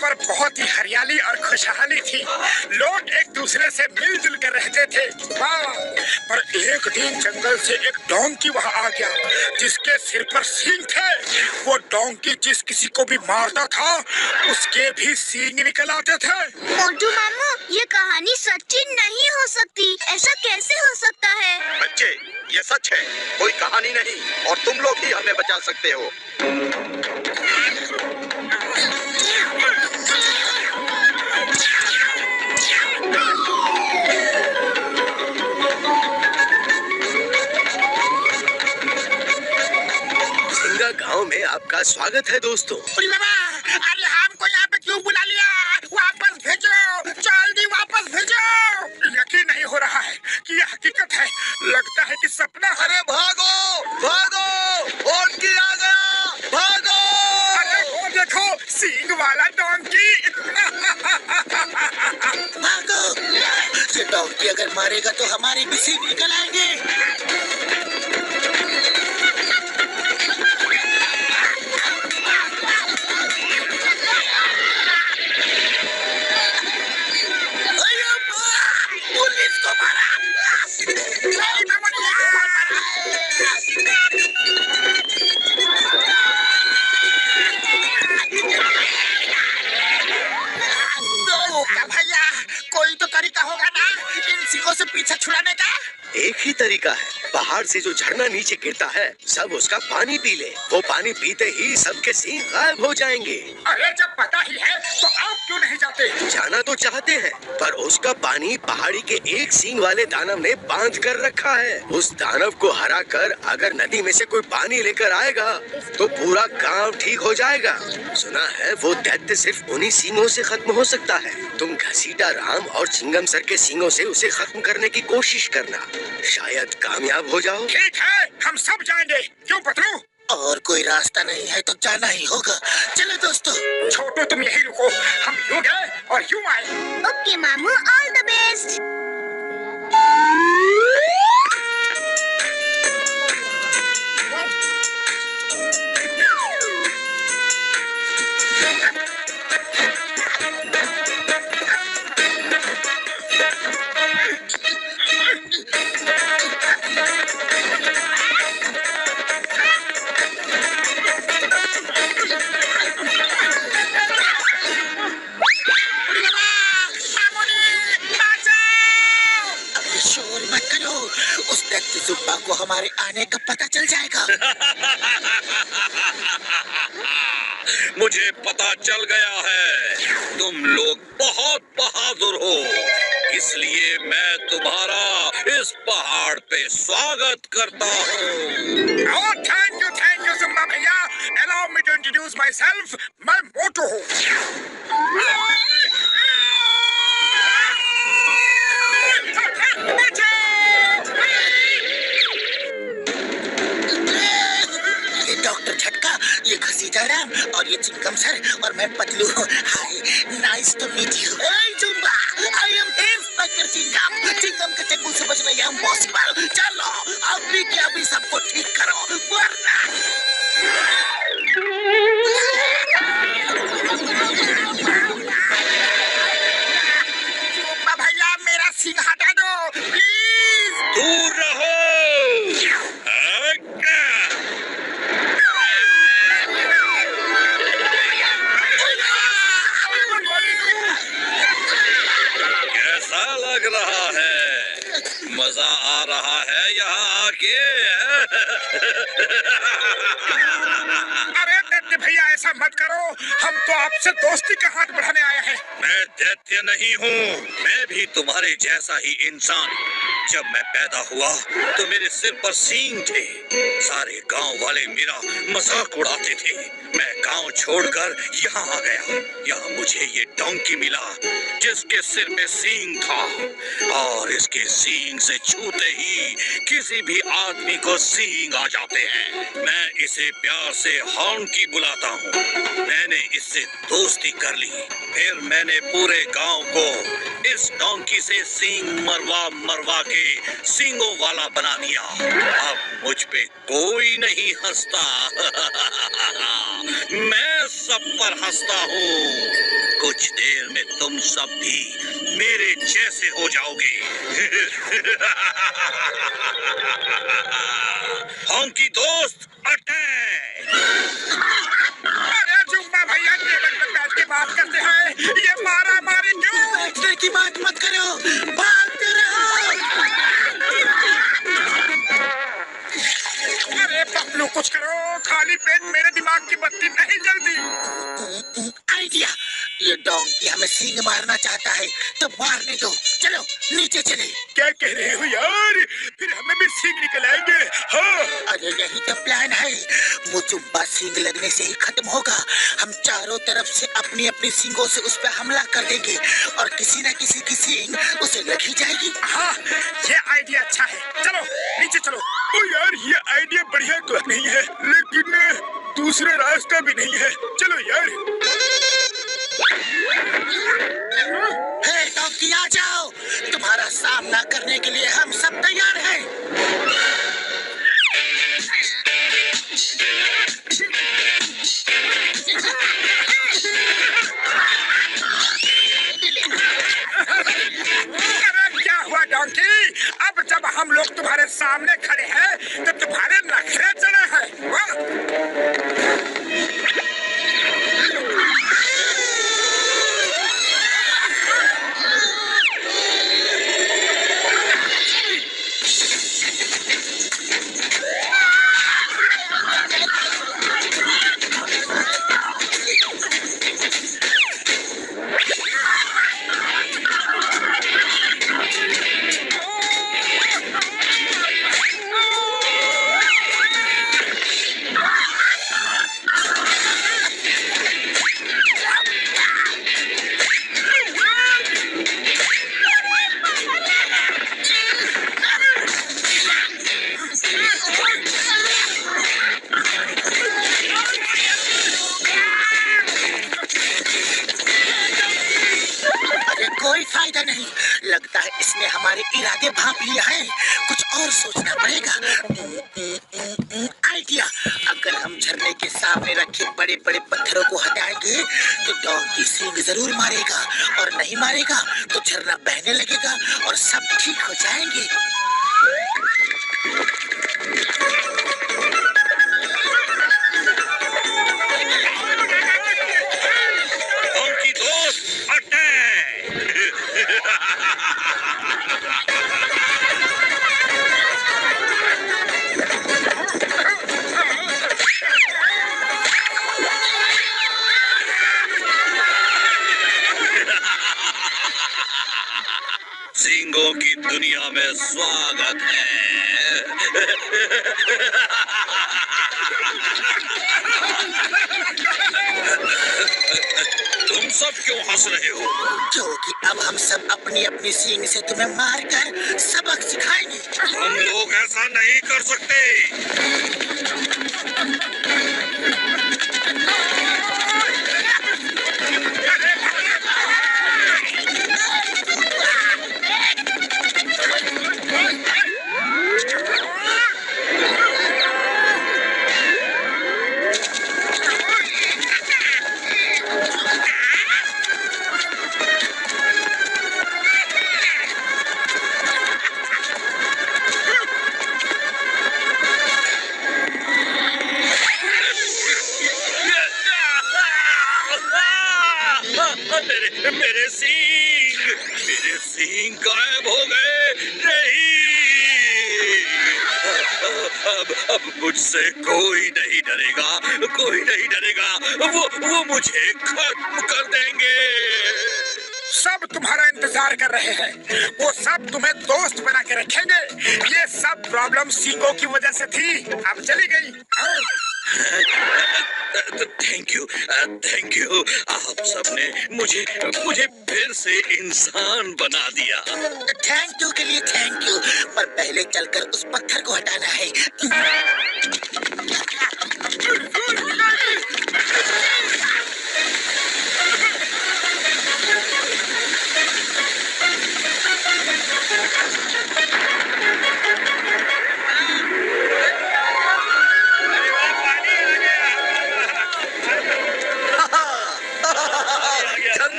पर बहुत ही हरियाली और खुशहाली थी। लोग एक दूसरे से मिलजुल कर रहते थे। पर एक दिन जंगल से एक डोंकी वहाँ आ गया जिसके सिर पर सींग थे। वो डोंकी जिस किसी को भी मारता था उसके भी सींग निकल आते थे। मोटू मामू, ये कहानी सच्ची नहीं हो सकती। ऐसा कैसे हो सकता है? बच्चे, ये सच है, कोई कहानी नहीं और तुम लोग ही हमें बचा सकते हो। सिंगा गांव में आपका स्वागत है दोस्तों। अरे हमको यहाँ पे क्यों बुला लिया? वापस भेजो, जल्दी वापस भेजो। यकीन नहीं हो रहा है कि यह हकीकत है। लगता है कि सपना है। अरे भागो भागो, डोंकी आ गया, भागो। अरे वो देखो, सींग वाला डोंकी। भागो, ये डोंकी अगर मारेगा तो हमारे भी सींग निकल आएंगे। पुलिस को मारा। भैया, कोई तो तरीका होगा ना इन सींगों से पीछा छुड़ाने का? एक ही तरीका है, पहाड़ से जो झरना नीचे गिरता है सब उसका पानी पी ले। वो पानी पीते ही सबके सींग गायब हो जाएंगे। अरे जब पता ही है तो आप क्यों नहीं जाते? जाना तो चाहते हैं पर उसका पानी पहाड़ी के एक सींग वाले दानव ने बांध कर रखा है। उस दानव को हरा कर अगर नदी में से कोई पानी लेकर आएगा तो पूरा गांव ठीक हो जाएगा। सुना है वो दैत्य सिर्फ उन्हीं सींगों से खत्म हो सकता है। तुम घसीटा राम और चिंगम सर के सींगों से उसे खत्म करने की कोशिश करना, शायद कामयाब हो जाओ। ठीक है, हम सब जाएंगे। क्यों पतलू? और कोई रास्ता नहीं है तो जाना ही होगा। चलो दोस्तों। छोटू तुम यही रुको, हम यूं गए और यूं आए। ओके मामू, ऑल द बेस्ट। शोर मत करो, उस दैत्य जुब्बा को हमारे आने का पता चल जाएगा। मुझे पता चल गया है, तुम लोग बहुत बहादुर हो, इसलिए मैं तुम्हारा इस पहाड़ पे स्वागत करता हूँ। थैंक यू जुम्बा भैया। Allow me to introduce myself. मैं मोटू हूँ। ये डॉक्टर झटका, ये घसीटा राम और ये चिंगम सर और मैं Patlu. Hi, nice to meet you. जुम्बा, I am inspector Chingam. Chingam के चक्कू से बचना ये इम्पॉसिबल। चलो अभी के अभी सबको ठीक करो वरना। जुम्बा भैया, मेरा सींग हटा दो प्लीज। दूर रहो। कैसा लग रहा है? मजा आ रहा है यहाँ आके? अरे दैत्य भैया, ऐसा मत करो। हम तो आपसे दोस्ती का हाथ बढ़ाने आए हैं। मैं दैत्य नहीं हूँ, मैं भी तुम्हारे जैसा ही इंसान। जब मैं पैदा हुआ तो मेरे सिर पर सींग थे। सारे गांव वाले मेरा मजाक उड़ाते थे। मैं गांव छोड़कर यहाँ आ गया। यहाँ मुझे ये डोंकी मिला जिसके सिर में सींग था और इसके सींग से छूते ही किसी भी आदमी को सींग आ जाते हैं। मैं इसे प्यार से हॉर्नकी बुलाता हूँ। मैंने इससे दोस्ती कर ली, फिर मैंने पूरे गांव को इस डोंकी से सींग मरवा मरवा के सींगों वाला बना दिया। अब मुझ पे कोई नहीं हंसता। मैं सब पर हंसता हूँ। कुछ देर में तुम सब भी मेरे जैसे हो जाओगे। हॉन्की दोस्त अटैक! अरे जुम्मा भैया टेबल पर बैठ के बात करते हैं, ये मारा मारी क्यों? बैठने की बात मत करो, भागते रहो। अरे पपलू कुछ करो, खाली पेट मेरे दिमाग की बत्ती नहीं जलती। आइडिया, ये डोंकी हमें सींग मारना चाहता है तो मारने दो। चलो नीचे चले। क्या कह रहे हो यार? फिर हमें भी सींग निकल आएंगे। हाँ अरे यही तो प्लान है। वो जुब्बा सींग लगने से ही खत्म होगा। हम चारों तरफ से अपनी अपनी सींगों से उस पर हमला कर देंगे और किसी न किसी की सींग उसे लग ही जाएगी। हाँ, ये आइडिया अच्छा है। चलो नीचे चलो। ओ यार, ये आइडिया बढ़िया तो नहीं है, लेकिन दूसरा रास्ता भी नहीं है। चलो यार। हे डोंकी, आ जाओ। तुम्हारा सामना करने के लिए हम सब तैयार हैं। अरे क्या हुआ डोंकी? अब जब हम लोग तुम्हारे सामने खड़े हैं तो तुम्हारे नखरे चढ़े हैं। वाह! कोई फायदा नहीं। लगता है इसने हमारे इरादे भांप लिया है। कुछ और सोचना पड़ेगा। आइडिया, अगर हम झरने के सामने रखे बड़े बड़े पत्थरों को हटाएंगे तो डोंकी सींग जरूर मारेगा, और नहीं मारेगा तो झरना बहने लगेगा और सब ठीक हो जाएंगे। हॉन्की दोस्त अटैक! सींगों की दुनिया में स्वागत है। तुम सब क्यों हंस रहे हो? क्योंकि अब हम सब अपनी अपनी सींग से तुम्हें मारकर सबक सिखाएंगे। हम लोग ऐसा नहीं कर सकते। मेरे सींग गायब हो गए। नहीं, अब मुझसे कोई नहीं डरेगा, कोई नहीं डरेगा। वो मुझे खत्म कर देंगे। सब तुम्हारा इंतजार कर रहे हैं। वो सब तुम्हें दोस्त बना के रखेंगे। ये सब प्रॉब्लम सींगों की वजह से थी, अब चली गई। Thank you. आप सबने मुझे फिर से इंसान बना दिया। थैंक यू के लिए थैंक यू, पर पहले चलकर उस पत्थर को हटाना है।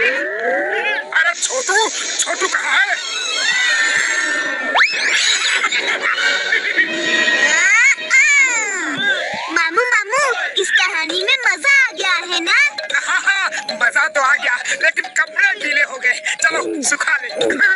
अरे छोटू, छोटू कहाँ है? मामू मामू, इस कहानी में मजा आ गया है ना? हाँ हाँ, मजा तो आ गया, लेकिन कपड़े गीले हो गए। चलो सुखा ले।